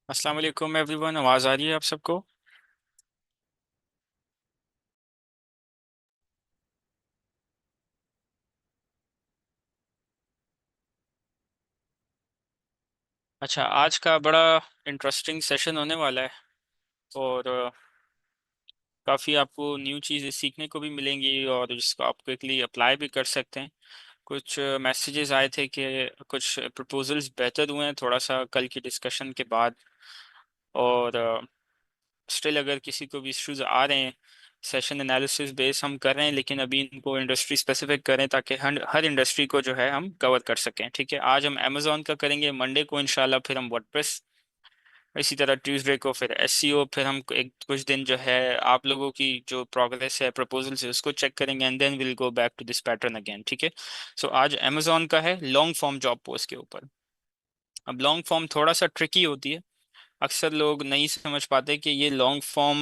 अस्सलाम वालेकुम एवरीवन, आवाज़ आ रही है आप सबको? अच्छा, आज का बड़ा इंटरेस्टिंग सेशन होने वाला है। और काफ़ी आपको न्यू चीज़ें सीखने को भी मिलेंगी और जिसको आप क्विकली अप्लाई भी कर सकते हैं। कुछ मैसेजेस आए थे कि कुछ प्रपोजल्स बेहतर हुए हैं थोड़ा सा कल की डिस्कशन के बाद। और स्टिल अगर किसी को भी इश्यूज आ रहे हैं, सेशन एनालिसिस बेस हम कर रहे हैं, लेकिन अभी इनको इंडस्ट्री स्पेसिफिक करें ताकि हर हर इंडस्ट्री को जो है हम कवर कर सकें। ठीक है, आज हम अमेजोन का करेंगे, मंडे को इंशाल्लाह फिर हम वर्डप्रेस, इसी तरह ट्यूसडे को फिर एसईओ, फिर हम एक कुछ दिन जो है आप लोगों की जो प्रोग्रेस है प्रपोजल से उसको चेक करेंगे, and then will go back to this pattern again. ठीक है। सो आज अमेजोन का है लॉन्ग फॉर्म जॉब पोस्ट के ऊपर। अब लॉन्ग फॉर्म थोड़ा सा ट्रिकी होती है, अक्सर लोग नहीं समझ पाते कि ये लॉन्ग फॉर्म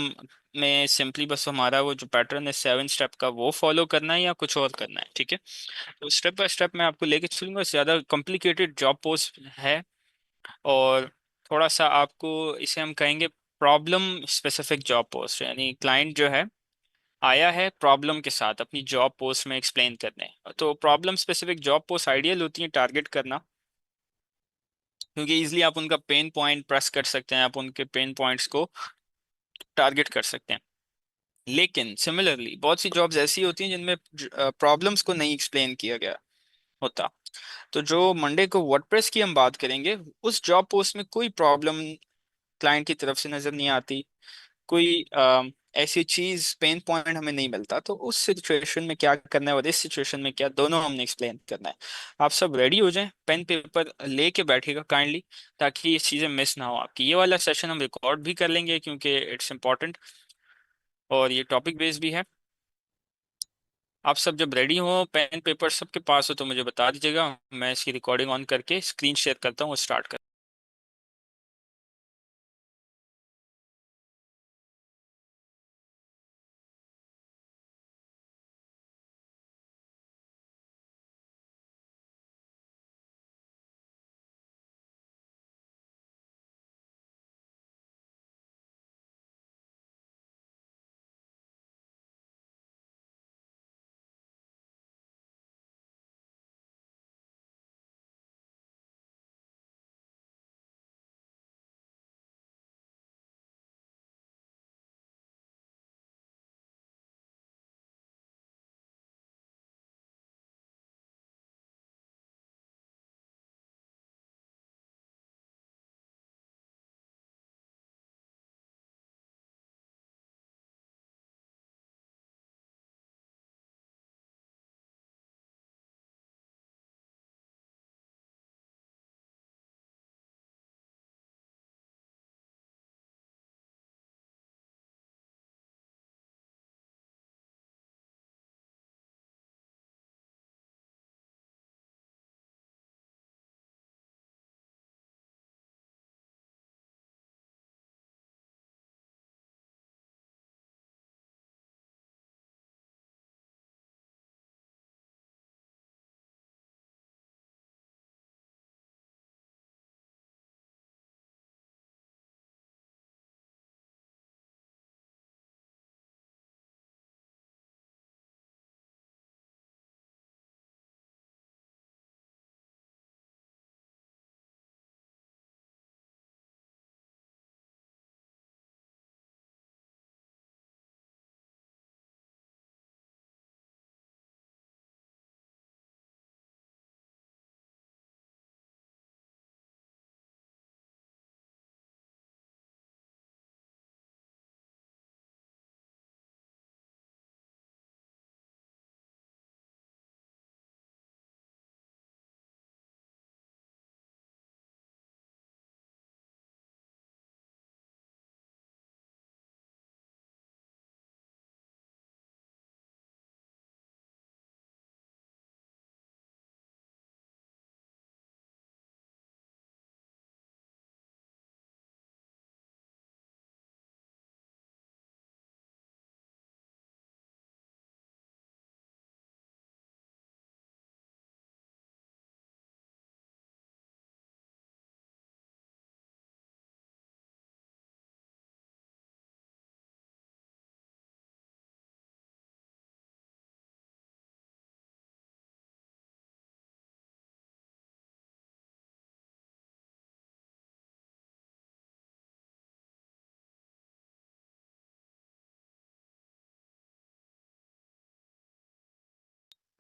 में सिंपली बस हमारा वो जो पैटर्न है 7 स्टेप का वो फॉलो करना है या कुछ और करना है। ठीक है, तो स्टेप बाय स्टेप मैं आपको लेके चलूंगा। ज़्यादा कॉम्प्लिकेटेड जॉब पोस्ट है और थोड़ा सा आपको इसे हम कहेंगे प्रॉब्लम स्पेसिफिक जॉब पोस्ट, यानी क्लाइंट जो है आया है प्रॉब्लम के साथ अपनी जॉब पोस्ट में एक्सप्लेन करने। तो problem specific job post ideal होती है टारगेट करना, क्योंकि इजीली आप उनका पेन पॉइंट प्रेस कर सकते हैं, आप उनके पेन पॉइंट्स को टारगेट कर सकते हैं। लेकिन सिमिलरली बहुत सी जॉब्स ऐसी होती हैं जिनमें प्रॉब्लम्स को नहीं एक्सप्लेन किया गया होता। तो जो मंडे को वर्डप्रेस की हम बात करेंगे, उस जॉब पोस्ट में कोई प्रॉब्लम क्लाइंट की तरफ से नजर नहीं आती, कोई ऐसी चीज पेन पॉइंट हमें नहीं मिलता। तो उस सिचुएशन में क्या करना है और इस सिचुएशन में क्या, दोनों हमने एक्सप्लेन करना है। आप सब रेडी हो जाएं, पेन पेपर लेके बैठिएगा काइंडली, ताकि ये चीजें मिस ना हो आपकी। ये वाला सेशन हम रिकॉर्ड भी कर लेंगे क्योंकि इट्स इंपॉर्टेंट और ये टॉपिक बेस्ड भी है। आप सब जब रेडी हो, पेन पेपर सबके पास हो, तो मुझे बता दीजिएगा, मैं इसकी रिकॉर्डिंग ऑन करके स्क्रीन शेयर करता हूँ और स्टार्ट कर।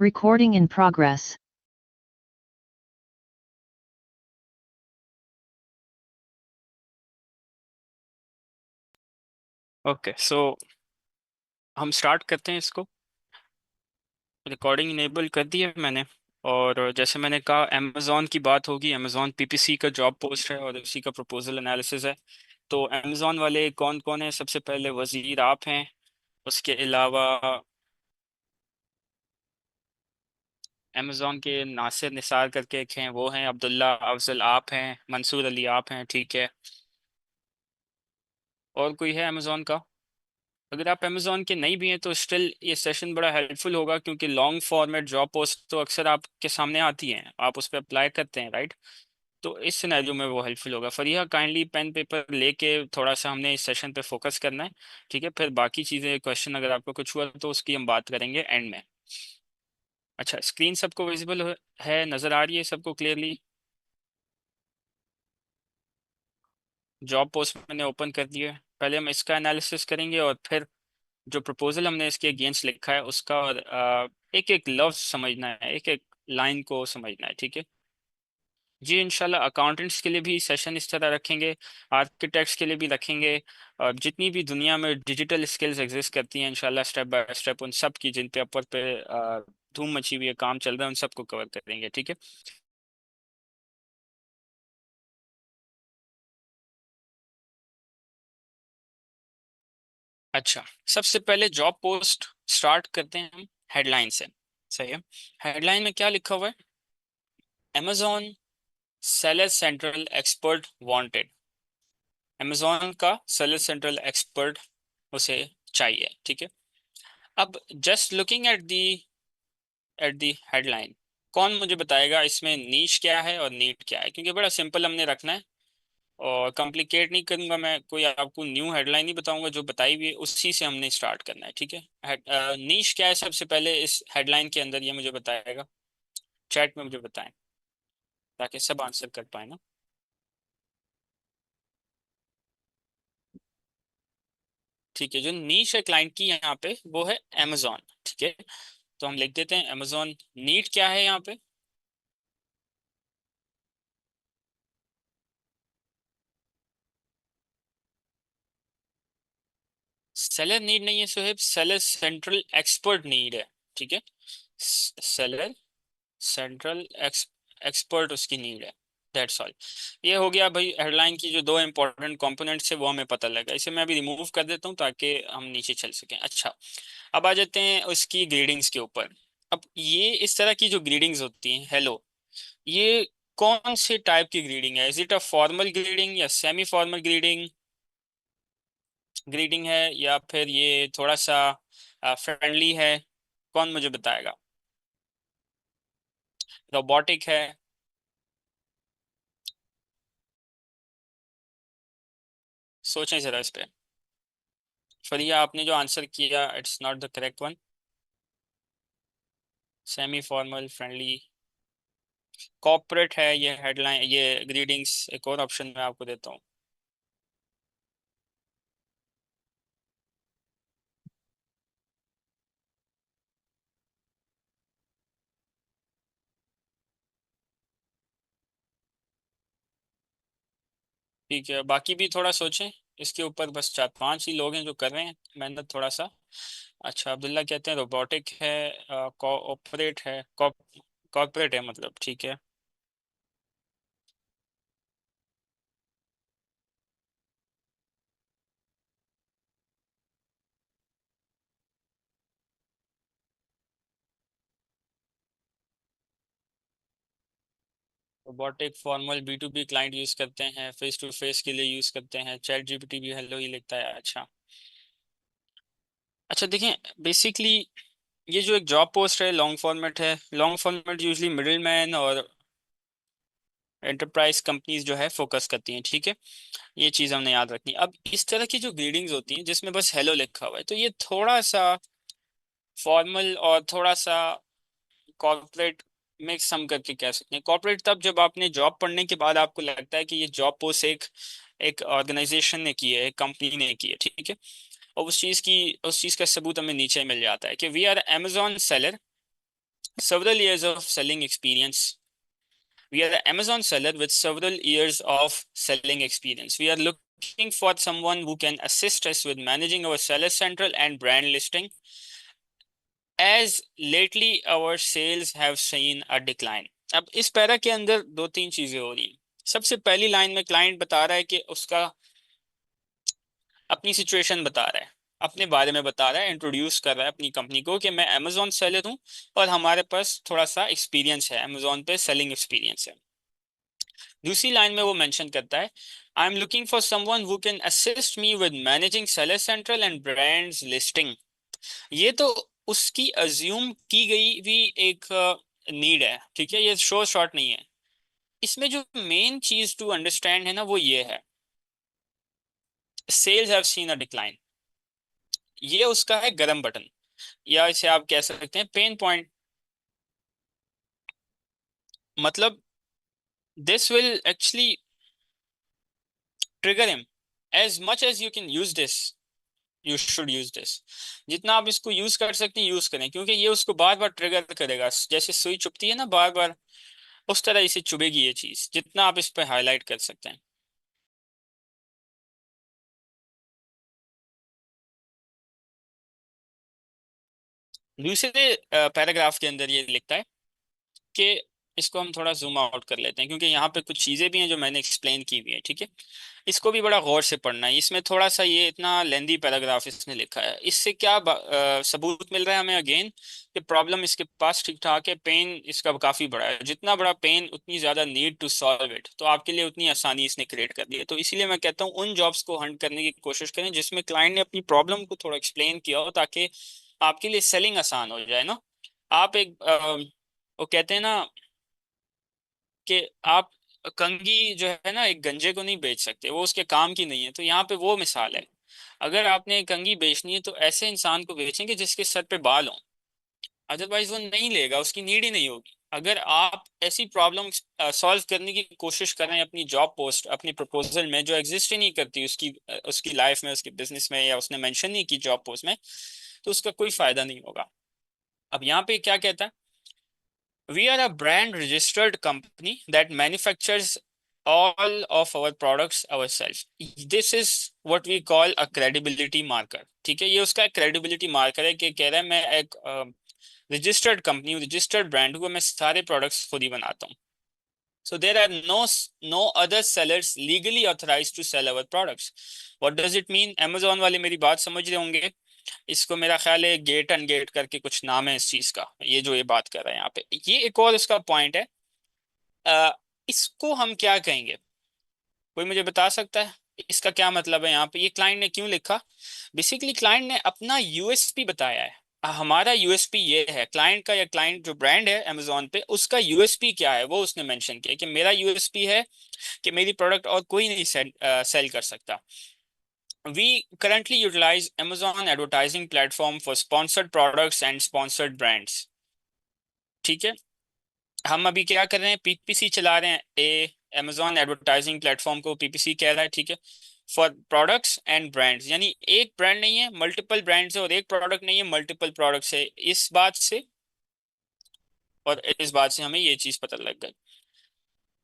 Recording in progress. Okay so हम स्टार्ट करते हैं इसको। रिकॉर्डिंग इनेबल कर दी है मैंने। और जैसे मैंने कहा अमेजोन की बात होगी। अमेजोन पीपीसी का जॉब पोस्ट है और उसी का प्रपोजल एनालिसिस है। तो अमेजोन वाले कौन कौन है? सबसे पहले वजीर आप हैं। उसके अलावा अमेजोन के नासिर निसार करके एक हैं, वो हैं। अब्दुल्ला अफजल आप हैं। मंसूर अली आप हैं। ठीक है। और कोई है अमेजोन का? अगर आप अमेजोन के नहीं भी हैं तो स्टिल ये सेशन बड़ा हेल्पफुल होगा, क्योंकि लॉन्ग फॉर्मेट जॉब पोस्ट तो अक्सर आपके सामने आती हैं, आप उस पर अप्लाई करते हैं, राइट? तो इस सिनेरियो में वो हेल्पफुल होगा। फरीहा काइंडली पेन पेपर लेके थोड़ा सा हमने इस सेशन पे फोकस करना है। ठीक है, फिर बाकी चीज़ें क्वेश्चन अगर आपको कुछ हुआ तो उसकी हम बात करेंगे एंड में। अच्छा, स्क्रीन सबको विजिबल है, नज़र आ रही है सबको क्लियरली? जॉब पोस्ट मैंने ओपन कर दिया है। पहले हम इसका एनालिसिस करेंगे और फिर जो प्रपोजल हमने इसके अगेंस्ट लिखा है उसका, और एक एक लफ्ज समझना है, एक एक लाइन को समझना है। ठीक है जी। इंशाल्लाह अकाउंटेंट्स के लिए भी सेशन इस तरह रखेंगे, आर्किटेक्ट्स के लिए भी रखेंगे, और जितनी भी दुनिया में डिजिटल स्किल्स एग्जिस्ट करती हैं इंशाल्लाह स्टेप बाय स्टेप उन सब की, जिन पे अपर पे धूम मची हुई है, काम चल रहा है, उन सबको कवर करेंगे। ठीक है। अच्छा, सबसे पहले जॉब पोस्ट स्टार्ट करते हैं हम हेडलाइन से। सही है। हेडलाइन में क्या लिखा हुआ है? Amazon seller central expert wanted. Amazon का सेलर सेंट्रल एक्सपर्ट उसे चाहिए। ठीक है। अब just looking at the headline, कौन मुझे बताएगा इसमें नीश क्या है और नीड क्या है? क्योंकि बड़ा सिंपल हमने रखना है और कॉम्प्लिकेट नहीं करूंगा मैं। कोई आपको न्यू हेडलाइन नहीं बताऊंगा, जो बताई हुई है उसी से हमने स्टार्ट करना है। ठीक है। नीश क्या है सबसे पहले इस हेडलाइन के अंदर, ये मुझे बताएगा? चैट में मुझे बताएं ताकि सब आंसर कर पाए ना। ठीक है, जो नीश है क्लाइंट की यहाँ पे वो है अमेजोन। ठीक है, तो हम लिख देते हैं अमेजोन नीड क्या है यहाँ पे? सेलर नीड नहीं है Sohaib, seller central expert need है। ठीक है, सेलर सेंट्रल एक्सपर्ट उसकी नीड है। That's all. ये हो गया भाई हेडलाइन की जो दो इंपॉर्टेंट कंपोनेंट्स है वो हमें पता लगा। इसे मैं अभी रिमूव कर देता हूँ ताकि हम नीचे चल सकें। अच्छा, अब आ जाते हैं उसकी ग्रीडिंग्स के ऊपर। अब ये इस तरह की जो ग्रीडिंग्स होती हैं, हेलो, ये कौन से टाइप की ग्रीडिंग है? Is it a formal grading या सेमी फॉर्मल ग्रीडिंग है, या फिर ये थोड़ा सा फ्रेंडली है? कौन मुझे बताएगा? रोबोटिक है? सोचें जरा इस पे। फरिया आपने जो आंसर किया it's not the correct one. Semi formal, friendly, corporate है ये हेडलाइन, ये ग्रीडिंग्स। एक और ऑप्शन मैं आपको देता हूँ। ठीक है, बाकी भी थोड़ा सोचें इसके ऊपर। बस चार पांच ही लोग हैं जो कर रहे हैं मेहनत थोड़ा सा। अच्छा, अब्दुल्ला कहते हैं रोबोटिक है, कॉर्पोरेट है, कॉर्पोरेट है मतलब। ठीक है। Robotic formal B to B client use करते हैं, फेस टू फेस के लिए यूज करते हैं। चैट जीपीटी भी हेलो ही लिखता है। अच्छा। अच्छा देखें, बेसिकली ये जो एक जॉब पोस्ट है लॉन्ग फॉर्मेट है। Long format usually middle man और एंटरप्राइज कंपनीज जो है फोकस करती हैं। ठीक है, ये चीज़ हमने याद रखनी। अब इस तरह की जो ग्रीडिंग्स होती हैं जिसमें बस हेलो लिखा हुआ है, तो ये थोड़ा सा फॉर्मल और थोड़ा सा कॉर्पोरेट मिक्स हम करके कह सकते हैं। कॉर्पोरेट तब जब आपने जॉब पढ़ने के बाद आपको लगता है कि ये जॉब पोस्ट एक एक ऑर्गेनाइजेशन ने की है, एक कंपनी ने की है। ठीक है, और उस चीज़ का सबूत हमें नीचे मिल जाता है कि we are Amazon seller several years of selling experience. We are an Amazon seller with several years of selling experience. We are looking for someone who can assist us with managing our seller central and brand listing. As lately our sales have seen a decline. अब इस para के अंदर दो तीन चीजें हो रही हैं। सबसे पहली लाइन में क्लाइंट बता रहा है कि उसका अपनी सिचुएशन बता रहा है, अपने बारे में बता रहा है, इंट्रोड्यूस कर रहा है अपनी कंपनी को कि मैं अमेजोन सेलर हूँ और हमारे पास थोड़ा सा एक्सपीरियंस है, अमेजोन पे सेलिंग एक्सपीरियंस है। दूसरी लाइन में वो मेंशन करता है, I am looking for someone who can assist me with managing seller central and brands listing. ये तो उसकी अज्यूम की गई भी एक नीड है, ठीक है, ये शो शॉर्ट नहीं है। इसमें जो मेन चीज टू अंडरस्टैंड है ना वो ये है, cells have seen a decline. ये उसका है गरम बटन, या इसे आप कह सकते हैं पेन पॉइंट। मतलब this will actually trigger him, as much as you can use this you should use this. जितना आप इसको यूज कर सकते हैं यूज करें, क्योंकि ये उसको बार बार ट्रिगर करेगा, जैसे सुई चुभती है ना बार बार, उस तरह इसे चुभेगी ये चीज, जितना आप इस पर हाईलाइट कर सकते हैं। दूसरे पैराग्राफ के अंदर ये लिखता है कि इसको हम थोड़ा जूम आउट कर लेते हैं, क्योंकि यहाँ पे कुछ चीजें भी हैं जो मैंने एक्सप्लेन की हुई है, ठीक है। इसको भी बड़ा गौर से पढ़ना है। इसमें थोड़ा सा, ये इतना लेंदी पैराग्राफ इसने लिखा है, इससे क्या सबूत मिल रहा है हमें अगेन कि प्रॉब्लम इसके पास ठीक ठाक है, पेन इसका काफी बड़ा है। जितना बड़ा पेन उतनी ज्यादा नीड टू सॉल्व इट, तो आपके लिए उतनी आसानी इसने क्रिएट कर दी है। तो इसीलिए मैं कहता हूँ उन जॉब्स को हंट करने की कोशिश करें जिसमें क्लाइंट ने अपनी प्रॉब्लम को थोड़ा एक्सप्लेन किया हो, ताकि आपके लिए सेलिंग आसान हो जाए ना। आप एक वो कहते हैं ना कि आप कंघी जो है ना एक गंजे को नहीं बेच सकते, वो उसके काम की नहीं है। तो यहाँ पे वो मिसाल है, अगर आपने कंघी बेचनी है तो ऐसे इंसान को बेचेंगे जिसके सर पे बाल हों, अदरवाइज वो नहीं लेगा, उसकी नीड ही नहीं होगी। अगर आप ऐसी प्रॉब्लम सॉल्व करने की कोशिश कर रहे हैं अपनी जॉब पोस्ट, अपनी प्रपोजल में, जो एग्जिस्ट ही नहीं करती उसकी उसकी लाइफ में, उसके बिजनेस में, या उसने मेंशन नहीं की जॉब पोस्ट में, तो उसका कोई फायदा नहीं होगा। अब यहाँ पे क्या कहता है, we are a brand registered company that manufactures all of our products ourselves. This is what we call a credibility marker। ठीक है, ये उसका credibility marker है कि कह रहा है मैं एक रजिस्टर्ड कंपनी हूँ, रजिस्टर्ड ब्रांड हूँ, मैं सारे प्रोडक्ट्स खुद ही बनाता हूँ। So there are no other sellers legally authorized to sell our products. What does it mean? Amazon वाले मेरी बात समझ रहे होंगे। इसको मेरा ख्याल है गेट एंड गेट करके कुछ नाम है इस चीज का, ये जो ये बात कर रहे हैं यहाँ पे, ये एक और इसका पॉइंट है। अ, इसको हम क्या कहेंगे, कोई मुझे बता सकता है इसका क्या मतलब है यहाँ पे, ये क्लाइंट ने क्यों लिखा? बेसिकली क्लाइंट ने अपना यूएसपी बताया है। हमारा यूएसपी ये है, क्लाइंट का, या क्लाइंट जो ब्रांड है अमेजोन पे उसका यूएसपी क्या है, वो उसने मेंशन किया कि मेरा यूएसपी है कि मेरी प्रोडक्ट और कोई नहीं सेल कर सकता। We currently utilize Amazon advertising platform for sponsored products and sponsored brands। ठीक है, हम अभी क्या कर रहे हैं, पीपीसी चला रहे हैं। Amazon एडवर्टाइजिंग प्लेटफॉर्म को पीपीसी कह रहा है, ठीक है, फॉर प्रोडक्ट्स एंड ब्रांड्स। यानी एक ब्रांड नहीं है, मल्टीपल ब्रांड्स है, और एक प्रोडक्ट नहीं है, मल्टीपल प्रोडक्ट्स है। इस बात से और इस बात से हमें ये चीज पता लग गई।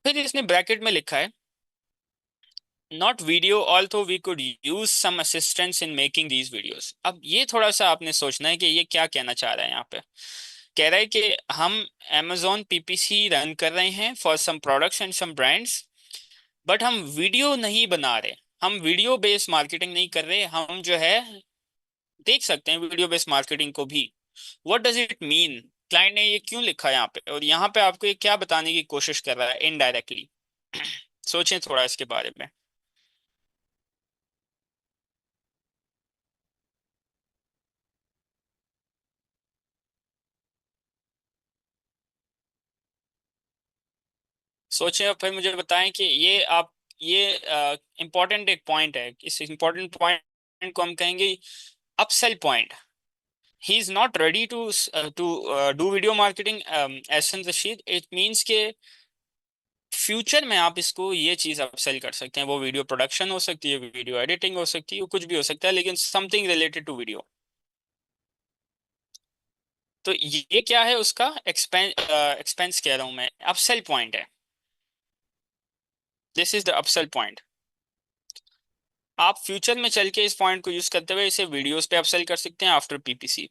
फिर इसने ब्रैकेट में लिखा है, not video although we could use some assistance in making these videos. अब ये थोड़ा सा आपने सोचना है कि ये क्या कहना चाह रहा है यहाँ पे। कह रहा है कि हम Amazon पीपीसी रन कर रहे हैं for some products and some brands, but हम वीडियो नहीं बना रहे, हम वीडियो बेस्ड मार्केटिंग नहीं कर रहे। हम जो है देख सकते हैं वीडियो बेस्ड मार्केटिंग को भी। What does it mean, client ने ये क्यों लिखा है यहाँ पे, और यहाँ पे आपको ये क्या बताने की कोशिश कर रहा है इनडायरेक्टली? सोचें थोड़ा इसके बारे में। सोचें और फिर मुझे बताएं कि ये आप, ये इम्पोर्टेंट एक पॉइंट है। इस इम्पोर्टेंट पॉइंट को हम कहेंगे upsell point. He is not ready to do video marketing Ehsan Rashid. It means के फ्यूचर में आप इसको ये चीज अपसेल कर सकते हैं। वो वीडियो प्रोडक्शन हो सकती है, वीडियो एडिटिंग हो सकती है, कुछ भी हो सकता है, लेकिन समथिंग रिलेटेड टू वीडियो। तो ये क्या है उसका एक्सपेंस कह रहा हूं मैं, अपसेल पॉइंट है। This is the upsell point. आप फ्यूचर में चल के इस पॉइंट को यूज करते हुए इसे वीडियोस पे अपसेल कर सकते हैं आफ्टर पीपीसी।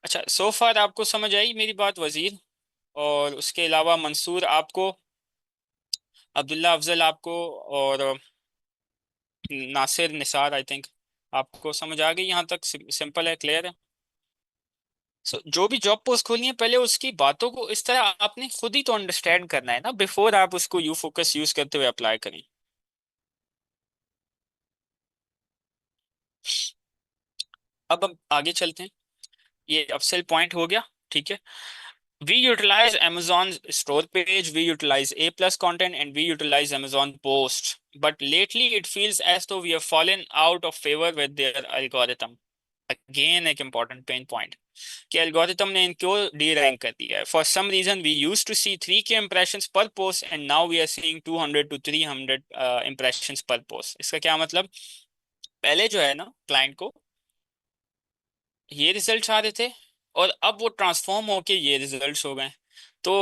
अच्छा, सो फार आपको समझ आई मेरी बात वजीर? और उसके अलावा मंसूर आपको, अब्दुल्ला अफजल आपको, और नासिर निसार, आई थिंक आपको समझ आ गई यहाँ तक? सिंपल है, क्लियर है। सो जो भी जॉब पोस्ट खोलनी है पहले उसकी बातों को इस तरह आपने खुद ही तो अंडरस्टैंड करना है ना, बिफोर आप उसको यू फोकस यूज करते हुए अप्लाई करें। अब हम आगे चलते हैं। ये अपसेल पॉइंट हो गया, ठीक है। We utilize Amazon store page, we utilize A plus content, and we utilize Amazon post. But lately, it feels as though we have fallen out of favor with their algorithm. Again, एक important pain point कि algorithm ने इनको de-rank कर दिया है. For some reason, we used to see 3K impressions per post, and now we are seeing 200 to 300 impressions per post. इसका क्या मतलब? पहले जो है ना, क्लाइंट को ये रिजल्ट्स आ रहे थे, और अब वो ट्रांसफॉर्म होके ये रिजल्ट्स हो गए। तो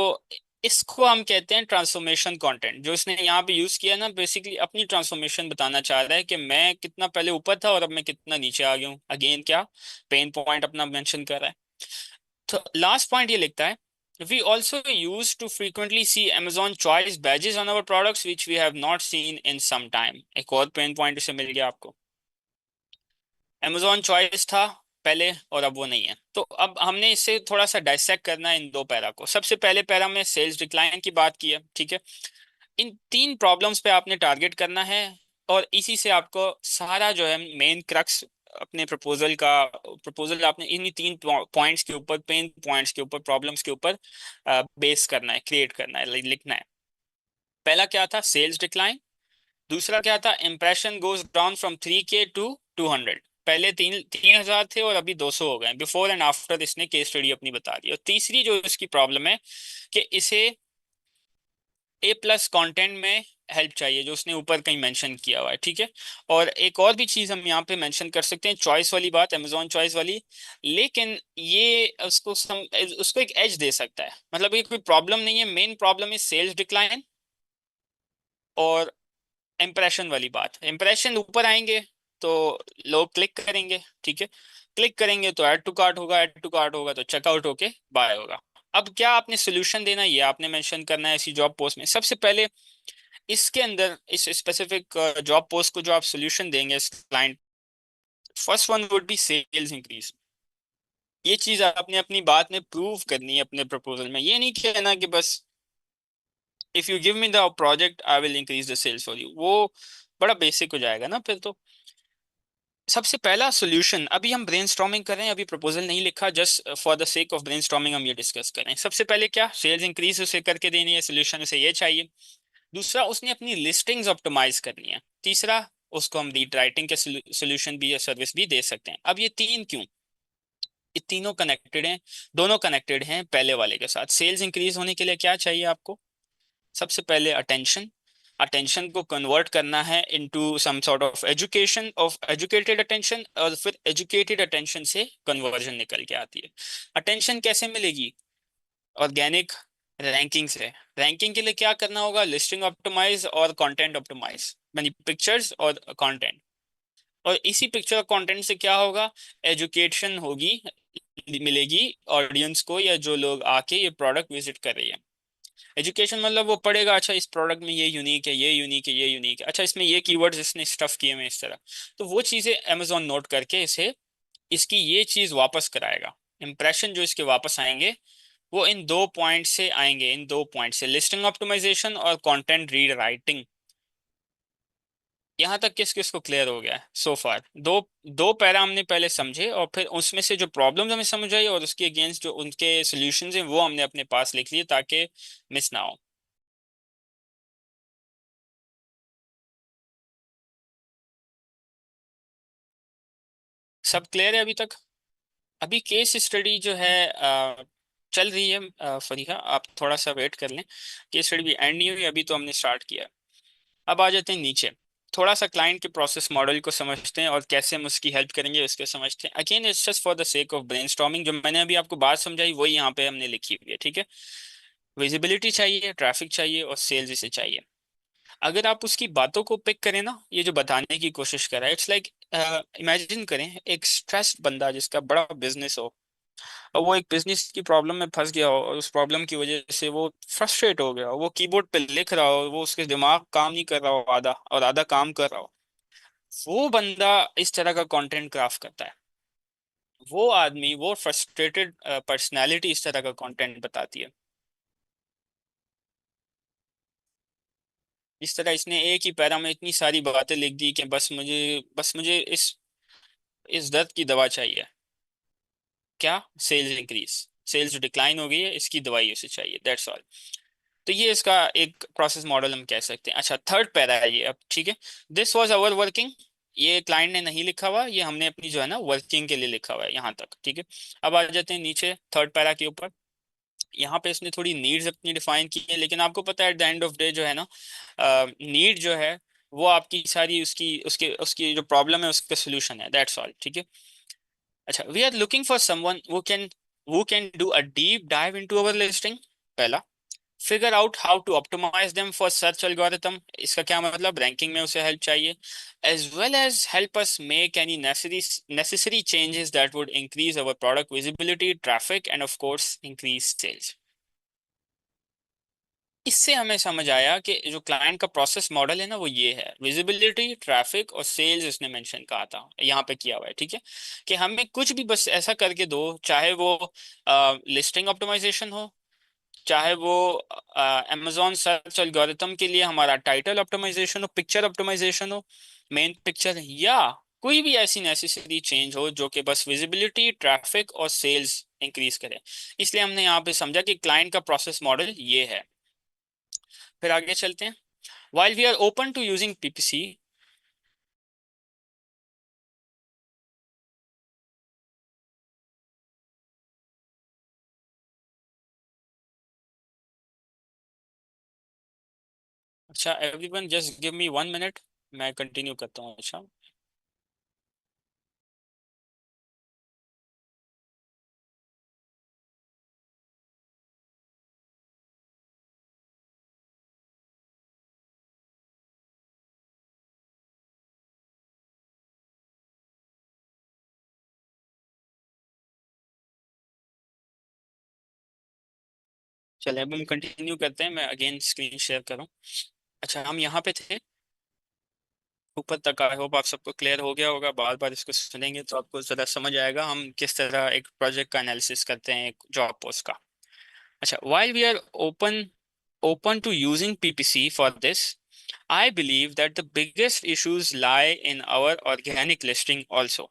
इसको हम कहते हैं ट्रांसफॉर्मेशन कंटेंट। जो इसने यहाँ पे यूज किया ना, बेसिकली अपनी ट्रांसफॉर्मेशन बताना चाह रहा है कि मैं कितना पहले ऊपर था और अब मैं कितना नीचे आ गया हूँ। अगेन क्या पेन पॉइंट अपना मेंशन कर रहा है। तो लास्ट पॉइंट ये लिखता है, we also used to frequently see Amazon choice badges on our products which we have not seen in some time। एक और पेन पॉइंट इसे मिल गया आपको। Amazon चॉइस था पहले और अब वो नहीं है। तो अब हमने इसे थोड़ा सा डाइसेक्ट करना है इन दो पैरा को। सबसे पहले पैरा में सेल्स डिक्लाइन की बात की है, ठीक है। इन तीन प्रॉब्लम्स पे आपने टारगेट करना है, और इसी से आपको सारा जो है मेन क्रक्स अपने प्रपोजल का, प्रपोजल आपने इन्हीं तीन पॉइंट्स के ऊपर, पेन पॉइंट्स के ऊपर, प्रॉब्लम्स के ऊपर बेस करना है, क्रिएट करना है, लिखना है। पहला क्या था? Sales decline. दूसरा क्या था? Impression goes down from 3K to 200। पहले 3000 थे और अभी 200 हो गए। बिफोर एंड आफ्टर इसने केस स्टडी अपनी बता दी। और तीसरी जो इसकी प्रॉब्लम है कि इसे ए प्लस कंटेंट में हेल्प चाहिए, जो उसने ऊपर कहीं मेंशन किया हुआ है, ठीक है। और एक और भी चीज हम यहाँ पे मेंशन कर सकते हैं, चॉइस वाली बात, अमेजोन चॉइस वाली। लेकिन ये उसको एक एज दे सकता है। मतलब ये कोई प्रॉब्लम नहीं है, मेन प्रॉब्लम है सेल्स डिक्लाइन और इम्प्रेशन वाली बात। इम्प्रेशन ऊपर आएंगे तो लोग क्लिक करेंगे, ठीक है। क्लिक करेंगे तो ऐड टू कार्ट होगा, ऐड टू कार्ट होगा तो चेकआउट होके बाय होगा। अब क्या आपने सोल्यूशन देना है, ये आपने मेंशन करना है इसी जॉब पोस्ट में। सबसे पहले इसके अंदर इस स्पेसिफिक जॉब पोस्ट को जो आप सोल्यूशन देंगे इस client, first one would be sales increase. ये चीज आपने अपनी बात में प्रूव करनी है अपने प्रपोजल में। ये नहीं कहना कि बस if you give me the project I will increase the sales for you. वो बड़ा बेसिक हो जाएगा ना फिर तो। सबसे पहला सोल्यूशन, अभी हम ब्रेनस्टॉर्मिंग कर रहे हैं, अभी प्रपोजल नहीं लिखा, just for the sake of brainstorming हम ये डिस्कस कर रहे हैं। सबसे पहले क्या सेल्स इंक्रीज उसे करके देनी है, सोल्यूशन उसे ये चाहिए। दूसरा, उसने अपनी लिस्टिंग्स ऑप्टिमाइज करनी है। तीसरा, उसको हम रीड राइटिंग के सोल्यूशन भी या सर्विस भी दे सकते हैं। अब ये तीन क्यों? ये तीनों कनेक्टेड हैं, दोनों कनेक्टेड हैं पहले वाले के साथ। सेल्स इंक्रीज होने के लिए क्या चाहिए आपको? सबसे पहले अटेंशन। अटेंशन को कन्वर्ट करना है into some sort of education, of educated attention, और फिर एजुकेटेड अटेंशन से कन्वर्जन निकल के आती है। अटेंशन कैसे मिलेगी? ऑर्गेनिक रैंकिंग से। रैंकिंग के लिए क्या करना होगा? लिस्टिंग ऑप्टिमाइज और कंटेंट ऑप्टिमाइज, यानी पिक्चर्स और कंटेंट। और इसी पिक्चर और कंटेंट से क्या होगा? एजुकेशन होगी, मिलेगी ऑडियंस को, या जो लोग आके ये प्रोडक्ट विजिट कर रही है। एजुकेशन मतलब वो पढ़ेगा, अच्छा इस प्रोडक्ट में ये यूनिक है, ये यूनिक है, ये यूनिक है, अच्छा इसमें ये कीवर्ड्स इसने स्टफ किए हुए इस तरह। तो वो चीजें अमेजोन नोट करके इसे इसकी ये चीज वापस कराएगा। इंप्रेशन जो इसके वापस आएंगे वो इन दो पॉइंट से आएंगे, इन दो पॉइंट से, लिस्टिंग ऑप्टिमाइजेशन और कंटेंट रीड राइटिंग। यहाँ तक किस किस को क्लियर हो गया है सो फार? दो दो पैरा हमने पहले समझे, और फिर उसमें से जो प्रॉब्लम्स हमें समझ आई और उसके अगेंस्ट जो उनके सॉल्यूशंस हैं वो हमने अपने पास लिख लिए ताकि मिस ना हो। सब क्लियर है अभी तक? अभी केस स्टडी जो है चल रही है। फरीहा आप थोड़ा सा वेट कर लें, केस स्टडी भी एंड नहीं हुई, अभी तो हमने स्टार्ट किया। अब आ जाते हैं नीचे। थोड़ा सा क्लाइंट के प्रोसेस मॉडल को समझते हैं और कैसे हम उसकी हेल्प करेंगे उसके समझते हैं। Again it's just for the sake of brainstorming, जो मैंने अभी आपको बात समझाई वही यहाँ पे हमने लिखी हुई है, ठीक है। विजिबिलिटी चाहिए, ट्रैफिक चाहिए और सेल्स इसे चाहिए। अगर आप उसकी बातों को पिक करें ना, ये जो बताने की कोशिश कर रहा है, इट्स लाइक इमेजिन करें एक स्ट्रेस्ड बंदा जिसका बड़ा बिजनेस हो, और वो एक बिजनेस की प्रॉब्लम में फंस गया हो, और उस प्रॉब्लम की वजह से वो फ्रस्ट्रेट हो गया हो, वो कीबोर्ड पे लिख रहा हो, वो उसके दिमाग काम नहीं कर रहा हो आधा, और आधा काम कर रहा हो। वो बंदा इस तरह का कंटेंट क्राफ्ट करता है। वो आदमी, वो फ्रस्ट्रेटेड पर्सनैलिटी इस तरह का कंटेंट बताती है। इस तरह इसने एक ही पैरा में इतनी सारी बातें लिख दी कि बस मुझे इस दर्द की दवा चाहिए। क्या? सेल्स इंक्रीज, सेल्स डिक्लाइन हो गई है, इसकी दवाई उसे चाहिए, दैट्स ऑल। तो ये इसका एक प्रोसेस मॉडल हम कह सकते हैं। अच्छा, थर्ड पैरा है ये अब, ठीक है। दिस वाज आवर वर्किंग, ये क्लाइंट ने नहीं लिखा हुआ, ये हमने अपनी जो है ना वर्किंग के लिए लिखा हुआ है यहाँ तक, ठीक है। अब आ जाते हैं नीचे थर्ड पैरा के ऊपर। यहाँ पे इसने थोड़ी नीड्स अपनी डिफाइन की है, लेकिन आपको पता है at the end of day जो है ना, नीड जो है वो आपकी सारी उसकी उसके उसकी जो प्रॉब्लम है उसका सोल्यूशन है, दैट्स ऑल, ठीक है। अच्छा, we are looking for someone who can do a deep dive into our listing, पहला। Figure out how to optimize them for search algorithm, इसका क्या मतलब, रैंकिंग में उसे हेल्प चाहिए। As well as help us make any necessary changes that would increase our product visibility, traffic and of course increase sales. इससे हमें समझ आया कि जो क्लाइंट का प्रोसेस मॉडल है ना वो ये है, विजिबिलिटी, ट्रैफिक और सेल्स इसने मेंशन कहा था, यहाँ पे किया हुआ है, ठीक है। कि हमें कुछ भी बस ऐसा करके दो, चाहे वो लिस्टिंग ऑप्टिमाइजेशन हो, चाहे वो अमेजॉन सर्च एल्गोरिथम के लिए हमारा टाइटल ऑप्टिमाइजेशन हो, पिक्चर ऑप्टिमाइजेशन हो, मेन पिक्चर, या कोई भी ऐसी नेसेसरी चेंज हो जो कि बस विजिबिलिटी, ट्रैफिक और सेल्स इंक्रीज करे। इसलिए हमने यहाँ पे समझा कि क्लाइंट का प्रोसेस मॉडल ये है। फिर आगे चलते हैं। While we are open to using PPC. अच्छा everyone just give me 1 minute, मैं कंटिन्यू करता हूँ। अच्छा, चलिए अब हम कंटिन्यू करते हैं, मैं अगेन स्क्रीन शेयर करूँ। अच्छा, हम यहाँ पे थे ऊपर तक, आई होप आप सबको क्लियर हो गया होगा। बार बार इसको सुनेंगे तो आपको ज़रा समझ आएगा हम किस तरह एक प्रोजेक्ट का एनालिसिस करते हैं एक जॉब पोस्ट का। अच्छा, while we are open to using PPC for this, I believe that the biggest issues lie in our organic listing also,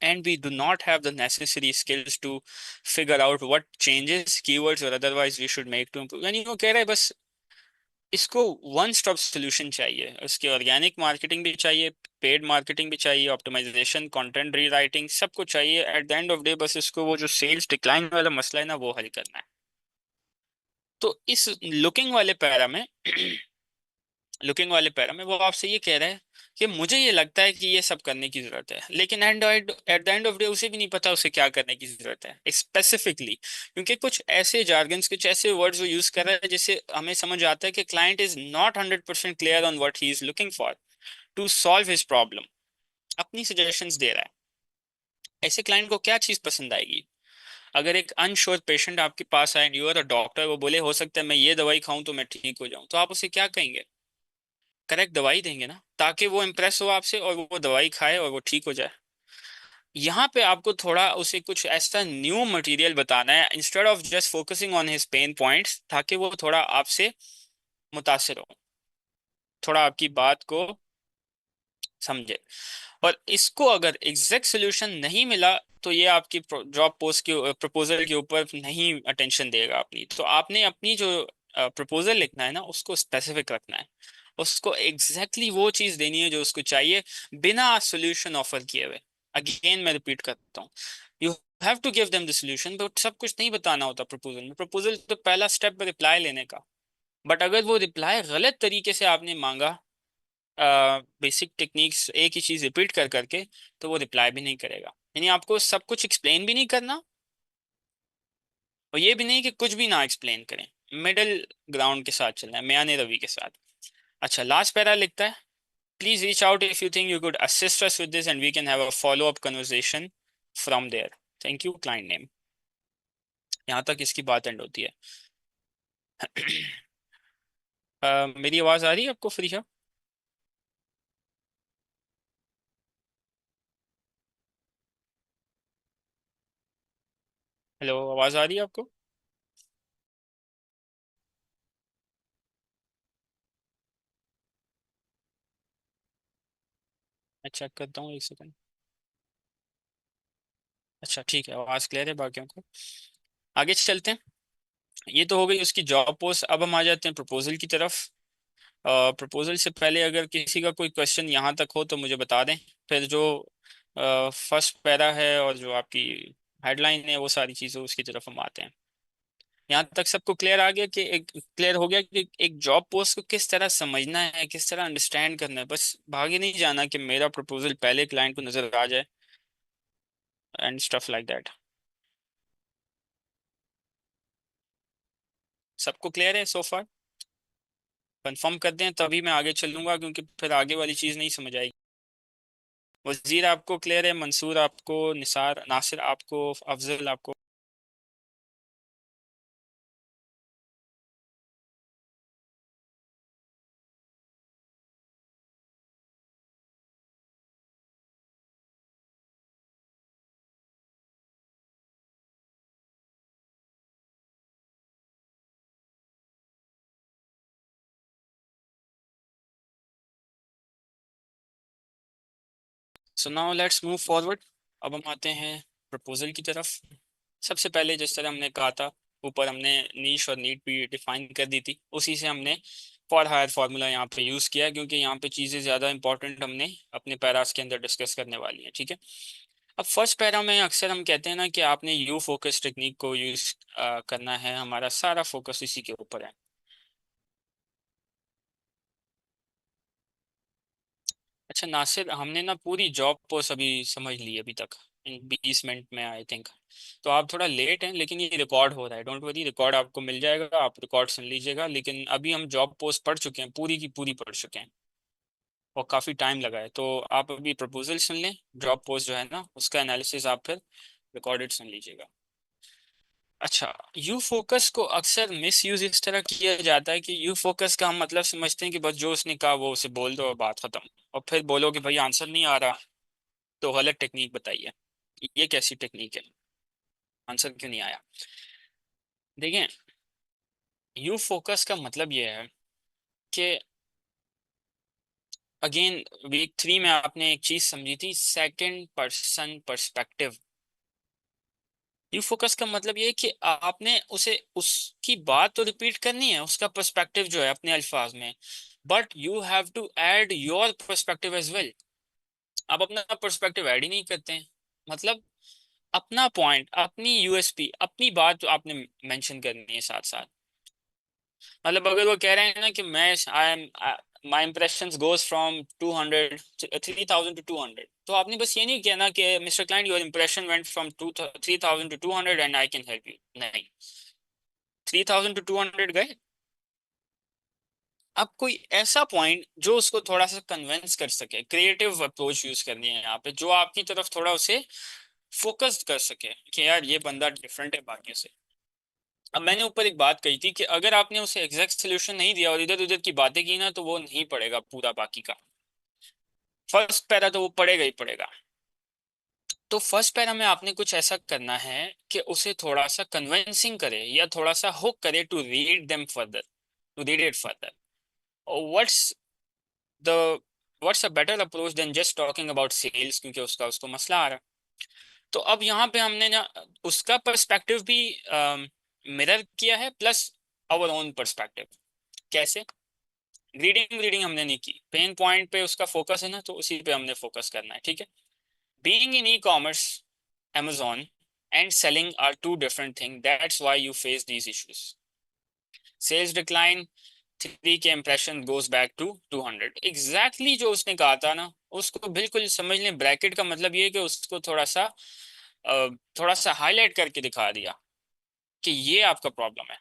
and we do not have the necessary skills to figure out what changes, keywords or otherwise we should make to improve। यानी वो कह रहा है बस इसको one stop solution चाहिए, उसकी organic marketing भी चाहिए, पेड मार्केटिंग भी चाहिए, ऑप्टिमाइजेशन, कंटेंट रीराइटिंग, सब कुछ चाहिए। At the end of day बस इसको वो जो सेल्स डिक्लाइन वाला मसला है ना वो हल करना है। तो इस लुकिंग वाले पैरा में लुकिंग वाले पैरा में वो आपसे ये कह रहा है कि मुझे ये लगता है कि ये सब करने की जरूरत है, लेकिन at the end of day उसे भी नहीं पता उसे क्या करने की जरूरत है स्पेसिफिकली, क्योंकि कुछ ऐसे जार्गन्स, कुछ ऐसे वर्ड्स वो यूज कर रहा है जिससे हमें समझ आता है कि client is not 100% clear on what he is looking for to solve his problem. अपनी सजेशंस दे रहा है। ऐसे क्लाइंट को क्या चीज पसंद आएगी? अगर एक अनश्योर पेशेंट आपके पास आए, यू आर अ डॉक्टर, वो बोले हो सकता है मैं ये दवाई खाऊं तो मैं ठीक हो जाऊं, तो आप उसे क्या कहेंगे? करेक्ट दवाई देंगे ना, ताकि वो इम्प्रेस हो आपसे और वो दवाई खाए और वो ठीक हो जाए। यहाँ पे आपको थोड़ा उसे कुछ ऐसा न्यू मटेरियल बताना है instead of just focusing on his pain points, ताकि वो थोड़ा आपसे मुतासिर हो, थोड़ा आपकी बात को समझे। और इसको अगर एग्जैक्ट सोल्यूशन नहीं मिला तो ये आपकी जॉब पोस्ट के प्रपोजल के ऊपर नहीं अटेंशन देगा अपनी। तो आपने अपनी जो प्रपोजल लिखना है ना उसको स्पेसिफिक रखना है, उसको एग्जैक्टली वो चीज देनी है जो उसको चाहिए, बिना सोल्यूशन ऑफर किए हुए। अगेन मैं रिपीट करता हूँ, you have to give them the solution, but सब कुछ नहीं बताना होता प्रपोजल में। प्रपोजल तो पहला स्टेप है रिप्लाई लेने का, बट अगर वो रिप्लाई गलत तरीके से आपने मांगा बेसिक टेक्निक्स एक ही चीज रिपीट कर करके, तो वो रिप्लाई भी नहीं करेगा। यानी आपको सब कुछ एक्सप्लेन भी नहीं करना, और ये भी नहीं कि कुछ भी ना एक्सप्लेन करें, मिडिल ग्राउंड के साथ चलना है, म्याने रवि के साथ। अच्छा, लास्ट पैरा लिखता है, please reach out if you think you could assist us with this and we can have a follow up conversation from there. Thank you, client name. यहाँ तक इसकी बात एंड होती है। मेरी आवाज आ रही है आपको फ्रीशा? हेलो, आवाज आ रही है आपको? मैं चेक करता हूँ, एक सेकंड। अच्छा ठीक है, आवाज क्लियर है बाकियों को। आगे चलते हैं। ये तो हो गई उसकी जॉब पोस्ट। अब हम आ जाते हैं प्रपोजल की तरफ। प्रपोजल से पहले अगर किसी का कोई क्वेश्चन यहाँ तक हो तो मुझे बता दें। फिर जो फर्स्ट पैरा है और जो आपकी हेडलाइन है, वो सारी चीज़ें उसकी तरफ हम आते हैं। यहाँ तक सबको क्लियर आ गया कि एक क्लियर हो गया कि एक जॉब पोस्ट को किस तरह समझना है, किस तरह अंडरस्टैंड करना है। बस भागे नहीं जाना कि मेरा प्रपोजल पहले क्लाइंट को नजर आ जाए एंड स्टफ लाइक दैट। सबको क्लियर है सो फार? कंफर्म कर दें तभी मैं आगे चलूंगा, क्योंकि फिर आगे वाली चीज़ नहीं समझ आएगी। वजीर आपको क्लियर है, मंसूर आपको, निसार, नासिर आपको, अफजल आपको? So now let's move forward. अब हम आते हैं प्रपोजल की तरफ। सबसे पहले जिस तरह हमने कहा था, ऊपर हमने नीश और नीड भी डिफाइन कर दी थी, उसी से हमने फॉर हायर फार्मूला यहाँ पे यूज़ किया, क्योंकि यहाँ पे चीज़ें ज़्यादा इंपॉर्टेंट हमने अपने पैरास के अंदर डिस्कस करने वाली हैं। ठीक है। अब फर्स्ट पैरा में अक्सर हम कहते हैं ना कि आपने यू फोकस टेक्निक को यूज़ करना है, हमारा सारा फोकस इसी के ऊपर है। अच्छा नासिर, हमने ना पूरी जॉब पोस्ट अभी समझ ली अभी तक, इन 20 मिनट में आई थिंक। तो आप थोड़ा लेट हैं, लेकिन ये रिकॉर्ड हो रहा है, डोंट वरी, रिकॉर्ड आपको मिल जाएगा, आप रिकॉर्ड सुन लीजिएगा। लेकिन अभी हम जॉब पोस्ट पढ़ चुके हैं, पूरी की पूरी पढ़ चुके हैं, और काफ़ी टाइम लगा है। तो आप अभी प्रपोजल सुन लें, जॉब पोस्ट जो है ना उसका एनालिसिस आप फिर रिकॉर्डेड सुन लीजिएगा। अच्छा, यू फोकस को अक्सर मिस यूज इस तरह किया जाता है कि यू फोकस का हम मतलब समझते हैं कि बस जो उसने कहा वो उसे बोल दो और बात खत्म। और फिर बोलो कि भाई आंसर नहीं आ रहा, तो गलत टेक्निक बताइए। ये कैसी टेक्निक है? आंसर क्यों नहीं आया? देखें, यू फोकस का मतलब ये है कि अगेन, वीक 3 में आपने एक चीज समझी थी, second person perspective. You focus का मतलब ये है कि आपने उसे उसकी बात तो रिपीट करनी है, उसका पर्सपेक्टिव जो है अपने अल्फाज में, but you have to add your perspective as well. आप अपना पर्सपेक्टिव ऐड ही नहीं करते हैं। मतलब अपना पॉइंट, अपनी यूएसपी, अपनी बात जो आपने मेंशन करनी है साथ साथ। मतलब अगर वो कह रहे हैं ना कि मैं I am my impression goes from 200 3,000 to 200, तो आपने बस ये नहीं कहना कि mister client your impression went from 3,000 to 200 and I can help you. नहीं, 3,000 to 200 गए। अब कोई ऐसा पॉइंट जो उसको थोड़ा सा कन्विंस कर सके, क्रिएटिव अप्रोच यूज करनी है यहाँ पे, जो आपकी तरफ थोड़ा उसे फोकस कर सके कि यार ये बंदा डिफरेंट है बाकी से। अब मैंने ऊपर एक बात कही थी कि अगर आपने उसे एग्जैक्ट सोल्यूशन नहीं दिया और इधर उधर की बातें की ना, तो वो नहीं पड़ेगा पूरा बाकी का। फर्स्ट पैरा तो वो पड़ेगा ही पड़ेगा। तो फर्स्ट पैरा में आपने कुछ ऐसा करना है कि उसे थोड़ा सा कन्विंसिंग करे या थोड़ा सा हुक करे to read them further, to read it further. What's the what's a better approach than just talking about sales, क्योंकि उसका उसको मसला आ रहा है। तो अब यहाँ पे हमने ना उसका पर्सपेक्टिव भी मिरर किया है, प्लस आवर ओन पर्सपेक्टिव। कैसे? रीडिंग रीडिंग हमने नहीं की, पेन पॉइंट पे उसका फोकस है ना, तो उसी पे हमने फोकस करना है। ठीक है। Being in e commerce, Amazon and selling are two different things. That's why you face these issues. Sales decline, 3 के impression goes back to 200। Exactly जो उसने कहा था ना, उसको बिल्कुल समझ लें। ब्रैकेट का मतलब ये है कि उसको थोड़ा सा हाईलाइट करके दिखा दिया कि ये आपका प्रॉब्लम है।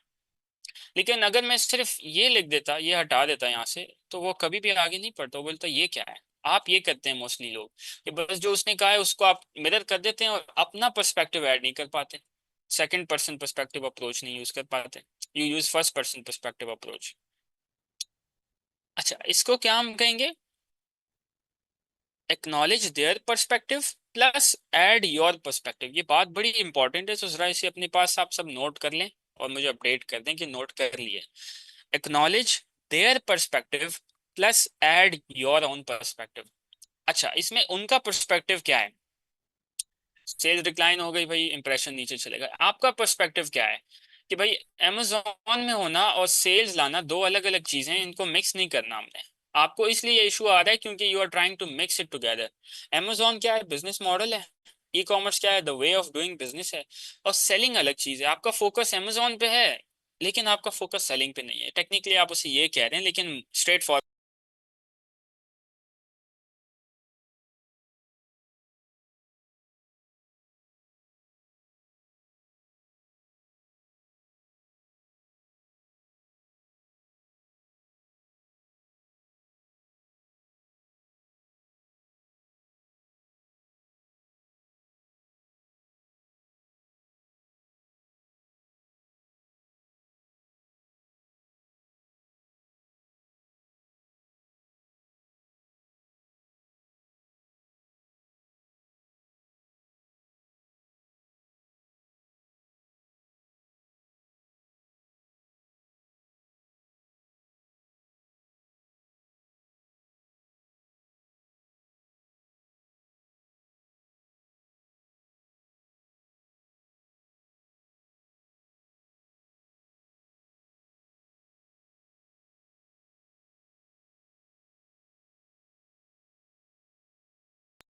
लेकिन अगर मैं सिर्फ ये लिख देता, ये हटा देता यहाँ से, तो वो कभी भी आगे नहीं पढ़ता। वो बोलता ये क्या है। आप ये करते हैं मोस्टली लोग, कि बस जो उसने कहा है उसको आप मिरर कर देते हैं और अपना पर्सपेक्टिव ऐड नहीं कर पाते। सेकंड पर्सन पर्सपेक्टिव अप्रोच नहीं यूज कर पाते। You use first person perspective approach. अच्छा, इसको क्या हम कहेंगे? Acknowledge their perspective plus add your perspective. ये बात बड़ी इंपॉर्टेंट है, तो जरा इसे अपने पास आप सब नोट कर लें और मुझे अपडेट कर दें कि नोट कर लिए। Acknowledge their perspective plus add your own perspective. अच्छा, इसमें उनका पर्सपेक्टिव क्या है? सेल्स डिक्लाइन हो गई भाई, इंप्रेशन नीचे चलेगा। आपका पर्सपेक्टिव क्या है? कि भाई अमेजोन में होना और सेल्स लाना दो अलग अलग चीजें हैं, इनको मिक्स नहीं करना हमने। आपको इसलिए ये इशू आ रहा है क्योंकि you are trying to mix it together. Amazon क्या है? बिजनेस मॉडल है। ई कॉमर्स क्या है? The way of doing business है। और सेलिंग अलग चीज है। आपका फोकस अमेजोन पे है, लेकिन आपका फोकस सेलिंग पे नहीं है। टेक्निकली आप उसे ये कह रहे हैं, लेकिन स्ट्रेट फॉरवर्ड।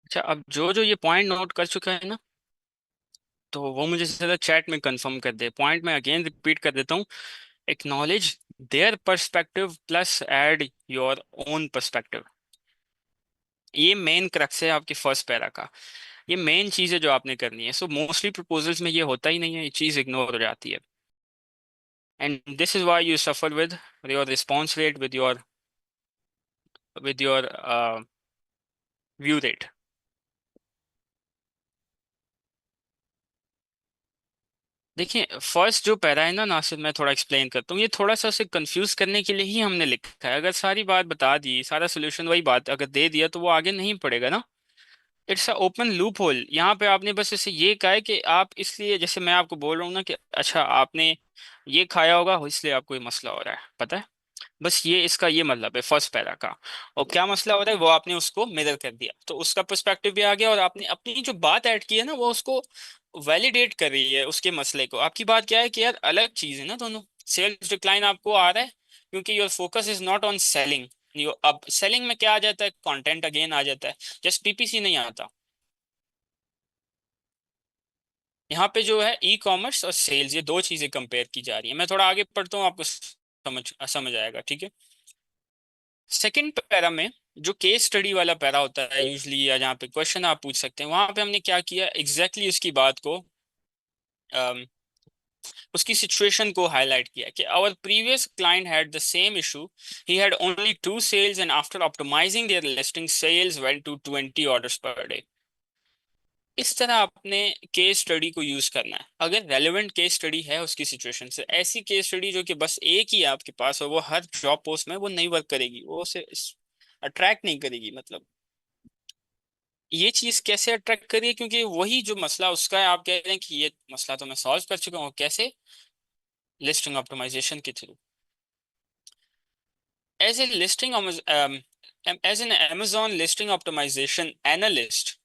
अच्छा, अब जो जो ये पॉइंट नोट कर चुका है ना, तो वो मुझे जरा चैट में कंफर्म कर दे। पॉइंट मैं अगेन रिपीट कर देता हूँ। Acknowledge their perspective plus add your own perspective. ये मेन क्रक्स है आपके फर्स्ट पैरा का। ये मेन चीज है जो आपने करनी है। सो मोस्टली प्रपोजल्स में ये होता ही नहीं है, ये चीज इग्नोर हो जाती है। And this is why you suffer with your response rate, with your view rate. देखिए, फर्स्ट जो पैरा है ना नासिर, मैं थोड़ा एक्सप्लेन करता हूँ। ये थोड़ा सा उसे कंफ्यूज करने के लिए ही हमने लिखा है। अगर सारी बात बता दी, सारा सोल्यूशन वही बात अगर दे दिया, तो वो आगे नहीं पड़ेगा ना। It's a open loop hole. यहाँ पे आपने बस इसे ये कहा है कि आप इसलिए, जैसे मैं आपको बोल रहा हूँ ना कि अच्छा आपने ये खाया होगा इसलिए आपको ये मसला हो रहा है, पता है। बस ये इसका ये मतलब है फर्स्ट पैरा का। और क्या मसला हो रहा है वो आपने उसको मिरर कर दिया, तो उसका पर्सपेक्टिव भी आ गया। और आपने अपनी जो बात ऐड की है ना, वो उसको वैलिडेट कर रही है उसके मसले को। आपकी बात क्या है कि यार अलग चीज है ना दोनों। सेल्स डिक्लाइन आपको आ रहा है क्योंकि your focus is not on selling. अब सेलिंग में क्या आ जाता है? कंटेंट अगेन आ जाता है, जस्ट पीपीसी नहीं आता। यहाँ पे जो है ई कॉमर्स और सेल्स, ये दो चीजें कंपेयर की जा रही है। मैं थोड़ा आगे पढ़ता हूँ, आपको समझ समझ आएगा, ठीक है। सेकंड पैरा में जो केस स्टडी वाला पैरा होता है यूजली, या जहाँ पे क्वेश्चन आप पूछ सकते हैं, वहां पे हमने क्या किया एग्जैक्टली उसकी बात को, उसकी सिचुएशन को हाईलाइट किया कि our previous client had the same issue. He had only 2 sales and after optimizing their listing sales went to 20 orders per day. इस तरह आपने केस स्टडी को यूज करना है। अगर रेलेवेंट केस स्टडी है उसकी सिचुएशन से, ऐसी केस स्टडी जो कि बस एक ही है आपके पास और वो हर जॉब पोस्ट में, वो नहीं वर्क करेगी, वो उसे अट्रैक्ट नहीं करेगी। मतलब ये चीज कैसे अट्रैक्ट करिए, क्योंकि वही जो मसला उसका है, आप कह रहे हैं कि ये मसला तो मैं सॉल्व कर चुका हूँ। कैसे? लिस्टिंग ऑप्टिमाइजेशन के through. As a listing as an Amazon listing optimization analyst,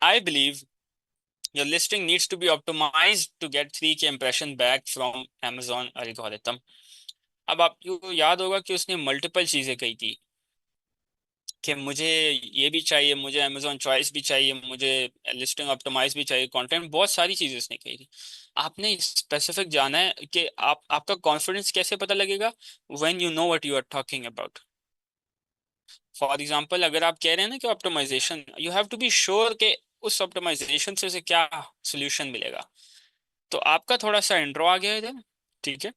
I believe your listing needs to be optimized to get 3K impression back from Amazon algorithm। अब आपको याद होगा कि उसने मल्टीपल चीजें कही थी। कि मुझे ये भी चाहिए, मुझे अमेजोन चॉइस भी चाहिए, मुझे लिस्टिंग ऑप्टिमाइज भी चाहिए, कंटेंट, बहुत सारी चीजें उसने कही थी। आपने स्पेसिफिक जाना है कि आपका कॉन्फिडेंस कैसे पता लगेगा? When you know what you are talking about. For example, अगर आप कह रहे हैं ना कि optimization, you have to be sure कि उस ऑप्टिमाइजेशन से उसे क्या सोल्यूशन मिलेगा। तो आपका थोड़ा सा इंट्रो आ गया इधर, ठीक है।